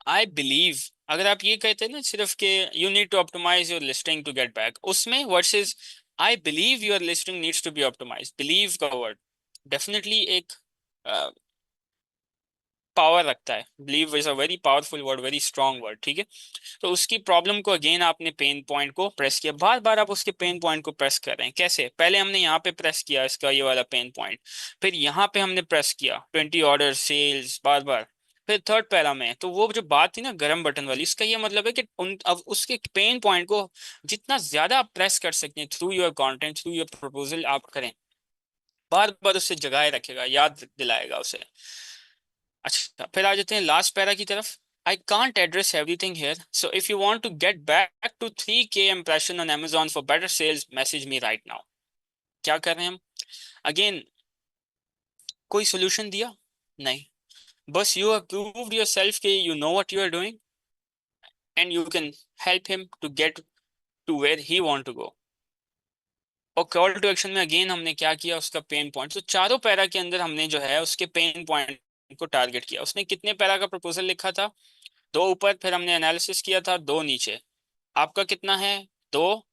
आई बिलीव, अगर आप ये कहते हैं ना सिर्फ कि you need to optimize your listing to get back, उसमें versus I believe your listing needs to be optimize, believe का वर्ड डेफिनेटली एक पावर रखता है। Believe is a very powerful word, very strong word, ठीक है। तो उसकी problem को अगेन आपने पेन पॉइंट को प्रेस किया, बार बार आप उसके पेन पॉइंट को प्रेस कर रहे हैं। कैसे? पहले हमने यहाँ पे प्रेस किया इसका ये वाला पेन पॉइंट, फिर यहाँ पे हमने प्रेस किया 20 ऑर्डर सेल्स बार बार, फिर थर्ड पैरा में। तो वो जो बात थी ना गरम बटन वाली, इसका ये मतलब है कि उन अब उसके पेन पॉइंट को जितना ज्यादा आप प्रेस कर सकते हैं through your content, through your proposal आप करें, बार बार उससे जगाए रखेगा, याद दिलाएगा उसे। अच्छा, फिर आ जाते हैं लास्ट पैरा की तरफ। I can't address everything here. So if you want to get back to 3K impression on Amazon for better sales, message me right now. क्या कर रहे हैं हम? Again, कोई solution दिया? नहीं। बस you have proved yourself कि you know what you are doing and you can help him to get to where he want to go. और कॉल टू एक्शन में अगेन हमने क्या किया, उसका पेन पॉइंट। तो चारों पैरा के अंदर हमने जो है उसके पेन पॉइंट को टारगेट किया। उसने कितने पैरा का प्रपोजल लिखा था? दो ऊपर, फिर हमने एनालिसिस किया था दो नीचे। आपका कितना है? दो।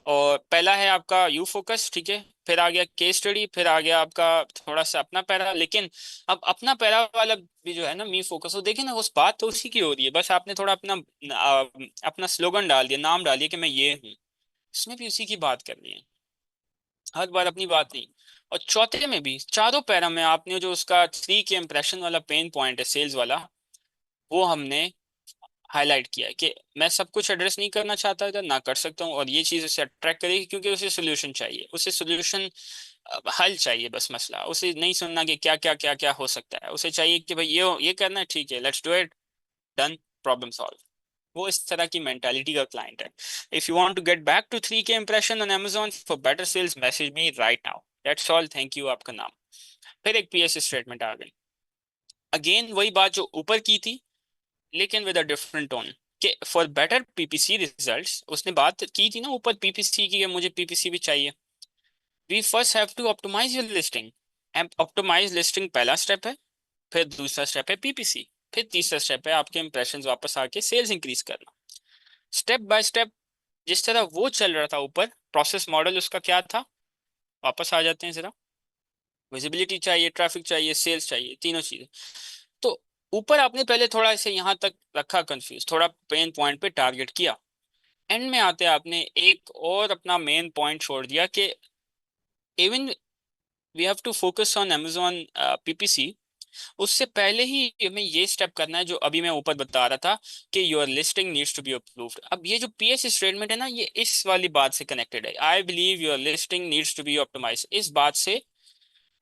और पहला है आपका यू फोकस, ठीक है, फिर आ गया केस स्टडी, फिर आ गया आपका थोड़ा सा अपना पैरा। लेकिन अब अपना पैरा वाला भी जो है ना, मी फोकस, वो देखिए ना, उस बात तो उसी की हो रही है, बस आपने थोड़ा अपना अपना स्लोगन डाल दिया, नाम डालिए कि मैं ये हूँ। इसमें भी उसी की बात करनी है, हर बार अपनी बात नहीं। और चौथे में भी चारों पैरा में आपने जो उसका 3 के इम्प्रेशन वाला पेन पॉइंट है सेल्स वाला, वो हमने हाईलाइट किया है कि मैं सब कुछ एड्रेस नहीं करना चाहता था, ना कर सकता हूँ, और ये चीज़ उसे अट्रैक्ट करेगी क्योंकि उसे सोल्यूशन चाहिए, उसे सोल्यूशन हल चाहिए। बस मसला उसे नहीं सुनना कि क्या क्या क्या क्या हो सकता है, उसे चाहिए कि भाई ये करना है, ठीक है, let's do it, done, problem solve. वो इस तरह की मेंटालिटी का क्लाइंट है। If you want to get back to 3K impression on Amazon for better sales, message me right now, that's all, thank you, आपका नाम। फिर एक पीएस स्टेटमेंट आ गई, अगेन वही बात जो ऊपर की थी, लेकिन विद अ डिफरेंट टोन, कि फॉर बेटर पीपीसी रिजल्ट्स। उसने बात की थी ना ऊपर पीपीसी की कि मुझे पीपीसी भी चाहिए। We first have to optimize your listing. Optimize listing पहला स्टेप है, फिर दूसरा स्टेप है पीपीसी, फिर तीसरा स्टेप है आपके इंप्रेशंस वापस आके सेल्स इंक्रीज करना। स्टेप बाय स्टेप जिस तरह वो चल रहा था ऊपर, प्रोसेस मॉडल उसका क्या था? वापस आ जाते हैं जरा। विजिबिलिटी चाहिए, ट्रैफिक चाहिए, सेल्स चाहिए, तीनों चीजें। तो ऊपर आपने पहले थोड़ा इसे यहां तक रखा कंफ्यूज, थोड़ा पेन पॉइंट पे टारगेट किया। एंड में आते आपने एक और अपना मेन पॉइंट छोड़ दिया कि even we have to focus on Amazon PPC. उससे पहले ही हमें ये स्टेप करना है जो अभी मैं ऊपर बता रहा था कि your listing needs to be approved. अब ये जो पीएस स्टेटमेंट है ना, ये इस वाली बात से कनेक्टेड है। I believe your listing needs to be optimize, इस बात से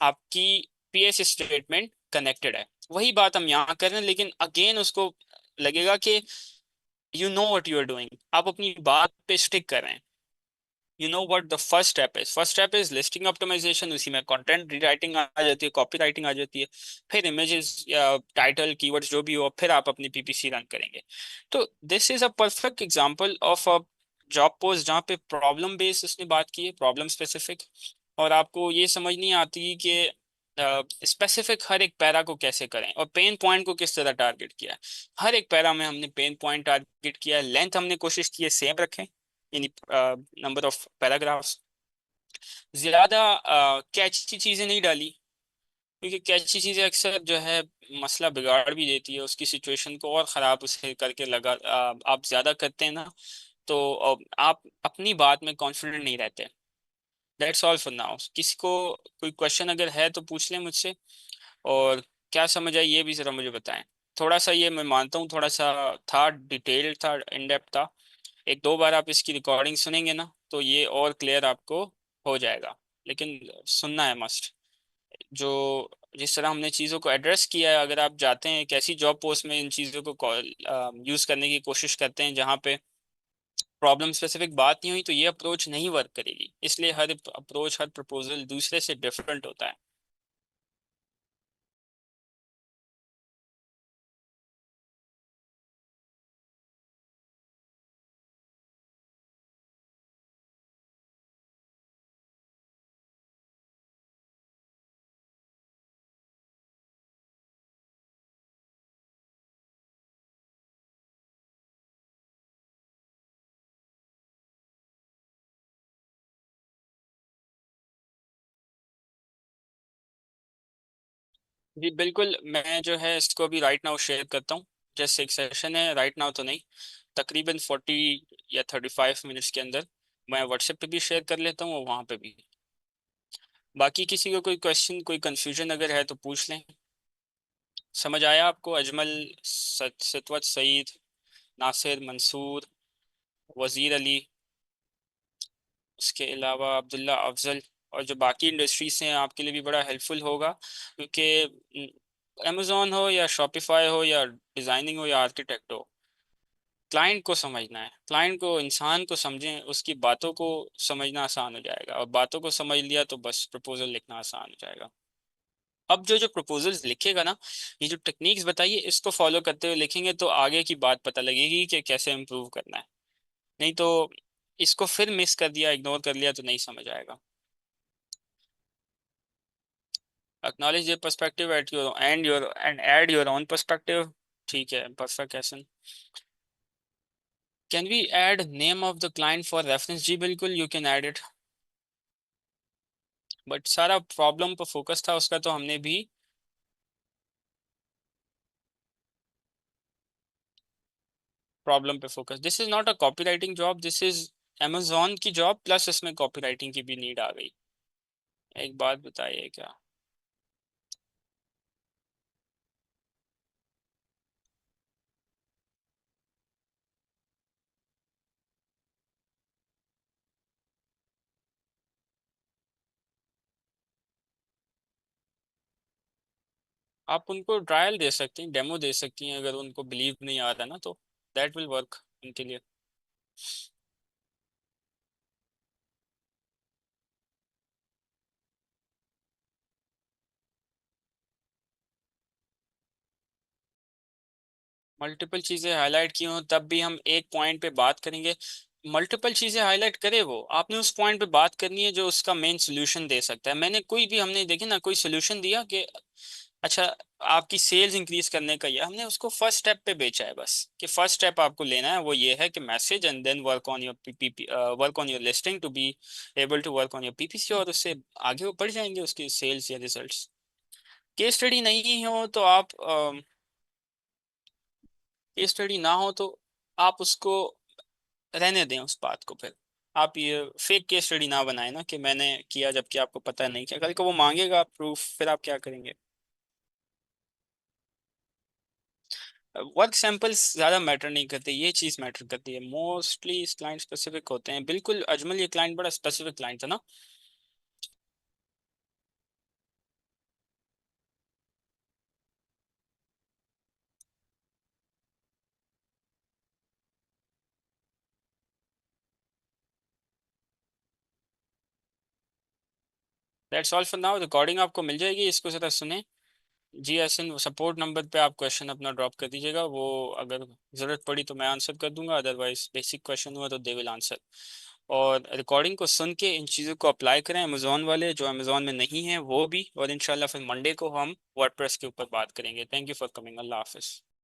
आपकी पीएस स्टेटमेंट कनेक्टेड है। वही बात हम यहाँ कर रहे हैं, लेकिन अगेन उसको लगेगा कि you know what you are doing, आप अपनी बात पे स्टिक कर रहे हैं। You know what the first step is, first step is listing optimization, उसी में कंटेंट रीराइटिंग आ जाती है, कॉपी राइटिंग आ जाती है, फिर इमेजेस या टाइटल कीवर्ड्स जो भी हो, फिर आप अपनी पीपीसी रन करेंगे। तो this is a perfect example of a job post जहाँ पे प्रॉब्लम बेस्ड उसने बात की है, प्रॉब्लम स्पेसिफिक। और आपको ये समझ नहीं आती कि स्पेसिफिक हर एक पैरा को कैसे करें और पेन पॉइंट को किस तरह टारगेट किया है। हर एक पैरा में हमने पेन पॉइंट टारगेट किया है, लेंथ हमने कोशिश की है सेम रखें, यानी नंबर ऑफ पैराग्राफ्स। ज्यादा कैची चीजें नहीं डाली, क्योंकि कैची चीजें अक्सर जो है मसला बिगाड़ भी देती है, उसकी सिचुएशन को और ख़राब उसे करके लगा। आप ज़्यादा करते हैं ना, तो आप अपनी बात में कॉन्फिडेंट नहीं रहते। That's all for now. किसी को कोई क्वेश्चन अगर है तो पूछ लें मुझसे, और क्या समझ आई ये भी ज़रा मुझे बताएं। थोड़ा सा ये मैं मानता हूँ थोड़ा सा था, डिटेल्ड था, इन डेप्थ था। एक दो बार आप इसकी रिकॉर्डिंग सुनेंगे ना तो ये और क्लियर आपको हो जाएगा, लेकिन सुनना है मस्ट। जो जिस तरह हमने चीज़ों को एड्रेस किया है, अगर आप जाते हैं एक ऐसी जॉब पोस्ट में इन चीज़ों को यूज़ करने की कोशिश करते हैं जहाँ पे प्रॉब्लम स्पेसिफिक बात नहीं हुई तो ये अप्रोच नहीं वर्क करेगी, इसलिए हर अप्रोच, हर प्रपोजल दूसरे से डिफरेंट होता है। जी बिल्कुल, मैं जो है इसको अभी राइट नाउ शेयर करता हूँ। जैसे एक सेशन है, राइट नाउ तो नहीं, तकरीबन 40 या 35 मिनट्स के अंदर मैं व्हाट्सएप पे भी शेयर कर लेता हूँ और वहाँ पे भी। बाकी किसी को कोई क्वेश्चन, कोई कंफ्यूजन अगर है तो पूछ लें। समझ आया आपको? अजमल, सतवत सईद, नासिर, मंसूर, वजीर अली, उसके अलावा अब्दुल्ला अफजल, और जो बाकी इंडस्ट्रीज हैं आपके लिए भी बड़ा हेल्पफुल होगा, क्योंकि अमेजोन हो या शॉपिफाई हो या डिज़ाइनिंग हो या आर्किटेक्ट हो, क्लाइंट को समझना है। क्लाइंट को, इंसान को समझें, उसकी बातों को समझना आसान हो जाएगा, और बातों को समझ लिया तो बस प्रपोजल लिखना आसान हो जाएगा। अब जो जो प्रपोजल्स लिखेगा ना, ये जो टेक्निक्स बताइए इसको फॉलो करते हुए लिखेंगे तो आगे की बात पता लगेगी कि कैसे इम्प्रूव करना है। नहीं तो इसको फिर मिस कर दिया, इग्नोर कर लिया तो नहीं समझ आएगा। Acknowledge their perspective at your and add your own perspective। ठीक है, perfect question. Can we add name of the client for reference? जी बिल्कुल, you can add it. But सारा प्रॉब्लम पर फोकस था उसका, तो हमने भी प्रॉब्लम पे focus. This is not a copywriting job, this is Amazon की जॉब, प्लस इसमें कॉपीराइटिंग की भी नीड आ गई। एक बात बताइए क्या, आप उनको ट्रायल दे सकती हैं, डेमो दे सकती हैं, अगर उनको बिलीव नहीं आ रहा ना तो दैट विल वर्क उनके लिए। मल्टीपल चीजें हाईलाइट की हों तब भी हम एक पॉइंट पे बात करेंगे। मल्टीपल चीजें हाईलाइट करे वो, आपने उस पॉइंट पे बात करनी है जो उसका मेन सोल्यूशन दे सकता है। मैंने कोई भी, हमने देखे ना कोई सोल्यूशन दिया कि अच्छा आपकी सेल्स इंक्रीज करने का, ये हमने उसको फर्स्ट स्टेप पे बेचा है बस, कि फर्स्ट स्टेप आपको लेना है वो ये है कि message and then work on your PP, work on your listing to be able to work on your PPC, और उससे आगे वो बढ़ जाएंगे उसके सेल्स या रिजल्ट्स। केस स्टडी नहीं हो तो आप, केस स्टडी ना हो तो आप उसको रहने दें उस बात को। फिर आप ये फेक केस स्टडी ना बनाए ना कि मैंने किया जबकि आपको पता नहीं किया, कल को वो मांगेगा प्रूफ, फिर आप क्या करेंगे? वर्क सैंपल्स ज़्यादा मैटर नहीं करते, ये चीज़ मैटर करती है। मोस्टली क्लाइंट स्पेसिफिक होते हैं। बिल्कुल अजमल, ये क्लाइंट बड़ा स्पेसिफिक क्लाइंट था ना। That's all for now. Recording आपको मिल जाएगी, इसको ज़रा सुने। जी एसन सपोर्ट नंबर पे आप क्वेश्चन अपना ड्रॉप कर दीजिएगा, वो अगर ज़रूरत पड़ी तो मैं आंसर कर दूंगा, अदरवाइज बेसिक क्वेश्चन हुआ तो दे विल आंसर। और रिकॉर्डिंग को सुन के इन चीज़ों को अप्लाई करें, अमेजोन वाले जो अमेजोन में नहीं हैं वो भी, और इंशाल्लाह फिर मंडे को हम वर्डप्रेस के ऊपर बात करेंगे। Thank you for coming. अल्लाह हाफिज़।